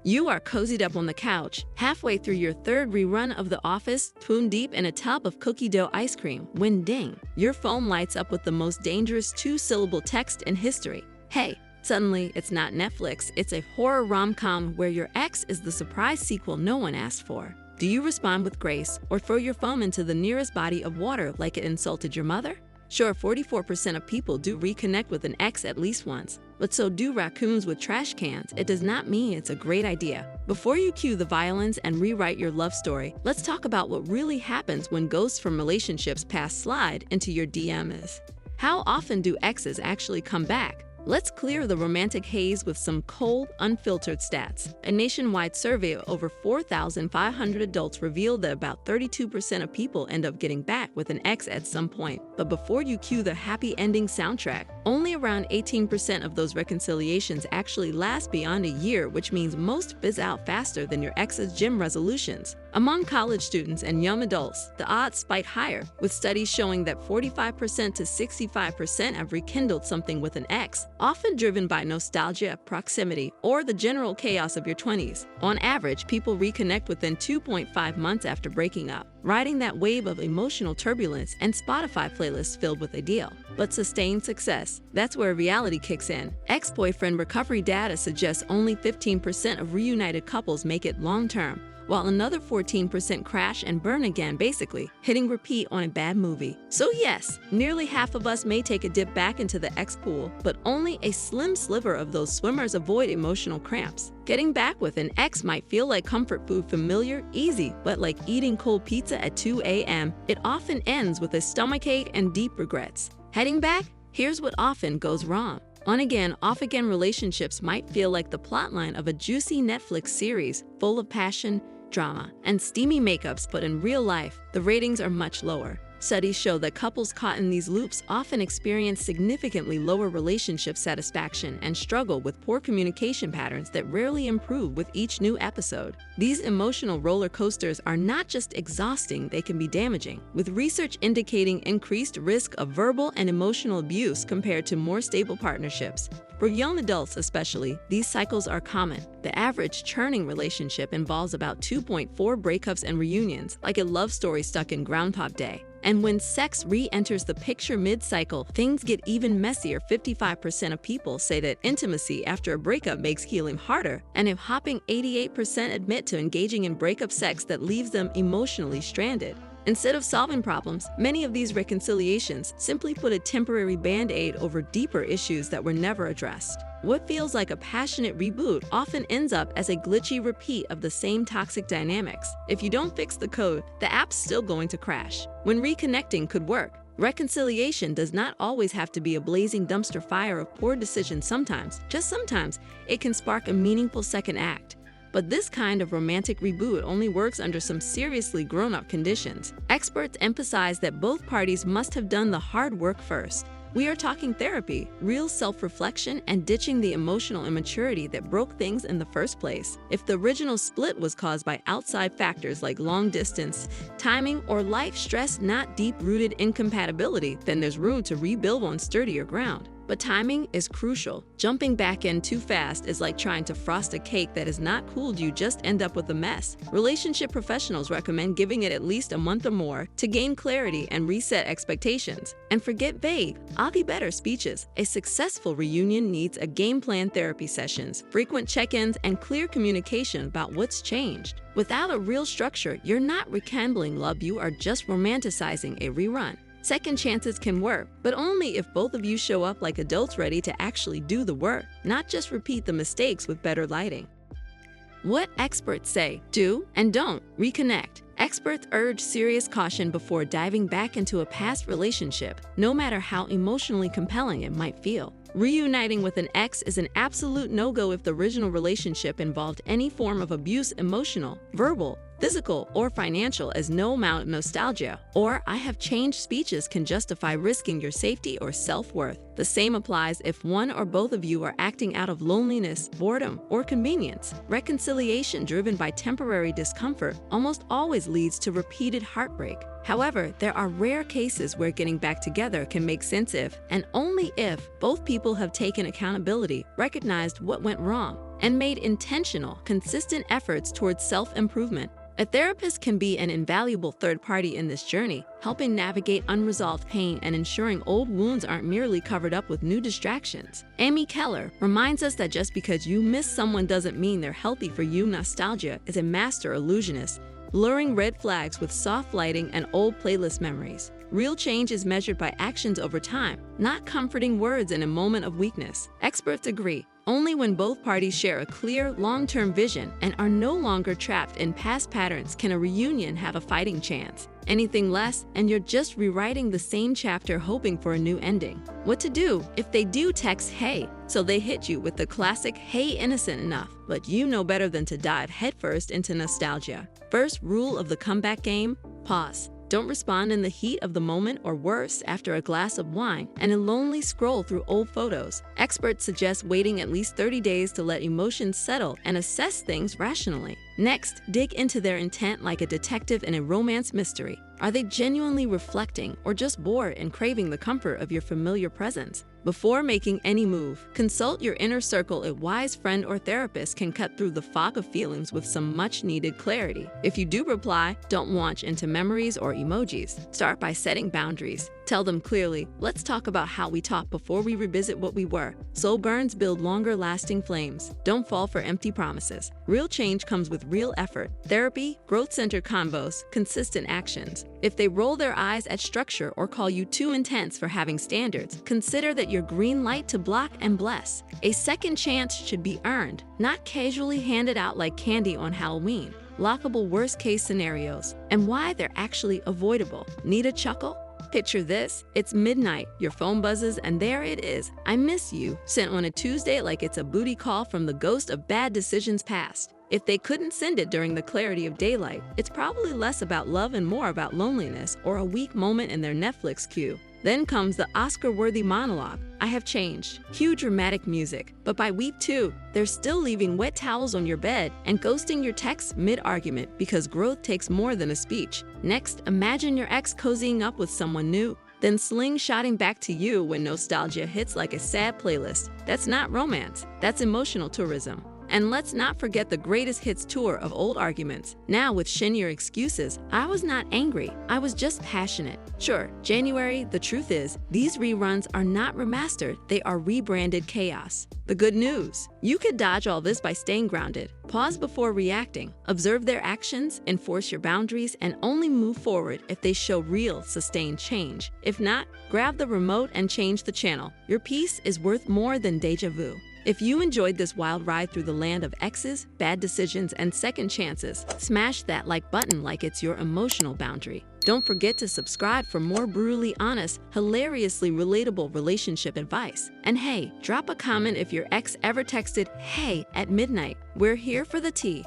You are cozied up on the couch, halfway through your third rerun of The Office, spoon deep in a tub of cookie dough ice cream, when ding, your phone lights up with the most dangerous two-syllable text in history. Hey, suddenly it's not Netflix, it's a horror rom-com where your ex is the surprise sequel no one asked for. Do you respond with grace or throw your phone into the nearest body of water like it insulted your mother? Sure, 44% of people do reconnect with an ex at least once, but so do raccoons with trash cans. It does not mean it's a great idea. Before you cue the violins and rewrite your love story, let's talk about what really happens when ghosts from relationships past slide into your DMs. How often do exes actually come back? Let's clear the romantic haze with some cold, unfiltered stats. A nationwide survey of over 4,500 adults revealed that about 32% of people end up getting back with an ex at some point. But before you cue the happy ending soundtrack, only around 18% of those reconciliations actually last beyond a year, which means most fizz out faster than your ex's gym resolutions. Among college students and young adults, the odds spike higher, with studies showing that 45% to 65% have rekindled something with an ex, often driven by nostalgia, proximity, or the general chaos of your 20s. On average, people reconnect within 2.5 months after breaking up, riding that wave of emotional turbulence and Spotify playlists filled with ideal but sustained success. That's where reality kicks in. Ex-boyfriend recovery data suggests only 15% of reunited couples make it long-term, while another 14% crash and burn again, basically hitting repeat on a bad movie. So yes, nearly half of us may take a dip back into the ex pool, but only a slim sliver of those swimmers avoid emotional cramps. Getting back with an ex might feel like comfort food, familiar, easy, but like eating cold pizza at 2 a.m., it often ends with a stomachache and deep regrets. Heading back? Here's what often goes wrong. On-again, off-again relationships might feel like the plotline of a juicy Netflix series full of passion, drama, and steamy makeups, but in real life, the ratings are much lower. Studies show that couples caught in these loops often experience significantly lower relationship satisfaction and struggle with poor communication patterns that rarely improve with each new episode. These emotional roller coasters are not just exhausting, they can be damaging, with research indicating increased risk of verbal and emotional abuse compared to more stable partnerships. For young adults especially, these cycles are common. The average churning relationship involves about 2.4 breakups and reunions, like a love story stuck in Groundhog Day. And when sex re-enters the picture mid-cycle, things get even messier. 55% of people say that intimacy after a breakup makes healing harder, and a whopping 88% admit to engaging in breakup sex that leaves them emotionally stranded. Instead of solving problems, many of these reconciliations simply put a temporary band-aid over deeper issues that were never addressed. What feels like a passionate reboot often ends up as a glitchy repeat of the same toxic dynamics. If you don't fix the code, the app's still going to crash. When reconnecting could work, reconciliation does not always have to be a blazing dumpster fire of poor decisions. Sometimes, just sometimes, it can spark a meaningful second act. But this kind of romantic reboot only works under some seriously grown-up conditions. Experts emphasize that both parties must have done the hard work first. We are talking therapy, real self-reflection, and ditching the emotional immaturity that broke things in the first place. If the original split was caused by outside factors like long distance, timing, or life stress, not deep-rooted incompatibility, then there's room to rebuild on sturdier ground. But timing is crucial. Jumping back in too fast is like trying to frost a cake that is not cooled. You just end up with a mess. Relationship professionals recommend giving it at least a month or more to gain clarity and reset expectations. And forget vague, "I'll be better" speeches. A successful reunion needs a game plan, therapy sessions, frequent check-ins, and clear communication about what's changed. Without a real structure, you're not rekindling love, you are just romanticizing a rerun. Second chances can work, but only if both of you show up like adults ready to actually do the work, not just repeat the mistakes with better lighting. What experts say: do and don't reconnect. Experts urge serious caution before diving back into a past relationship, no matter how emotionally compelling it might feel. Reuniting with an ex is an absolute no-go if the original relationship involved any form of abuse, emotional, verbal, physical, or financial, as no amount of nostalgia or "I have changed" speeches can justify risking your safety or self-worth. The same applies if one or both of you are acting out of loneliness, boredom, or convenience. Reconciliation driven by temporary discomfort almost always leads to repeated heartbreak. However, there are rare cases where getting back together can make sense if, and only if, both people have taken accountability, recognized what went wrong, and made intentional, consistent efforts towards self-improvement. A therapist can be an invaluable third party in this journey, helping navigate unresolved pain and ensuring old wounds aren't merely covered up with new distractions. Amy Keller reminds us that just because you miss someone doesn't mean they're healthy for you. Nostalgia is a master illusionist, blurring red flags with soft lighting and old playlist memories. Real change is measured by actions over time, not comforting words in a moment of weakness. Experts agree. Only when both parties share a clear, long-term vision and are no longer trapped in past patterns can a reunion have a fighting chance. Anything less, and you're just rewriting the same chapter hoping for a new ending. What to do if they do text "hey," so they hit you with the classic "hey, innocent enough," but you know better than to dive headfirst into nostalgia. First rule of the comeback game: pause. Don't respond in the heat of the moment, or worse, after a glass of wine and a lonely scroll through old photos. Experts suggest waiting at least 30 days to let emotions settle and assess things rationally. Next, dig into their intent like a detective in a romance mystery. Are they genuinely reflecting or just bored and craving the comfort of your familiar presence? Before making any move, consult your inner circle. A wise friend or therapist can cut through the fog of feelings with some much-needed clarity. If you do reply, don't launch into memories or emojis. Start by setting boundaries. Tell them clearly, "Let's talk about how we talked before we revisit what we were." Slow burns build longer-lasting flames. Don't fall for empty promises. Real change comes with real effort. Therapy, growth-centered convos, consistent actions. If they roll their eyes at structure or call you too intense for having standards, consider that your green light to block and bless. A second chance should be earned, not casually handed out like candy on Halloween. Lockable worst-case scenarios, and why they're actually avoidable. Need a chuckle? Picture this: it's midnight, your phone buzzes, and there it is. "I miss you," sent on a Tuesday like it's a booty call from the ghost of bad decisions past. If they couldn't send it during the clarity of daylight, it's probably less about love and more about loneliness or a weak moment in their Netflix queue. Then comes the Oscar-worthy monologue: "I have changed." Cue dramatic music. But by week 2, they're still leaving wet towels on your bed and ghosting your texts mid-argument, because growth takes more than a speech. Next, imagine your ex cozying up with someone new, then slingshotting back to you when nostalgia hits like a sad playlist. That's not romance, that's emotional tourism. And let's not forget the greatest hits tour of old arguments. Now with shinier excuses: "I was not angry, I was just passionate." Sure, January, the truth is, these reruns are not remastered, they are rebranded chaos. The good news: you could dodge all this by staying grounded. Pause before reacting, observe their actions, enforce your boundaries, and only move forward if they show real, sustained change. If not, grab the remote and change the channel. Your peace is worth more than deja vu. If you enjoyed this wild ride through the land of exes, bad decisions, and second chances, smash that like button like it's your emotional boundary. Don't forget to subscribe for more brutally honest, hilariously relatable relationship advice. And hey, drop a comment if your ex ever texted "hey" at midnight. We're here for the tea.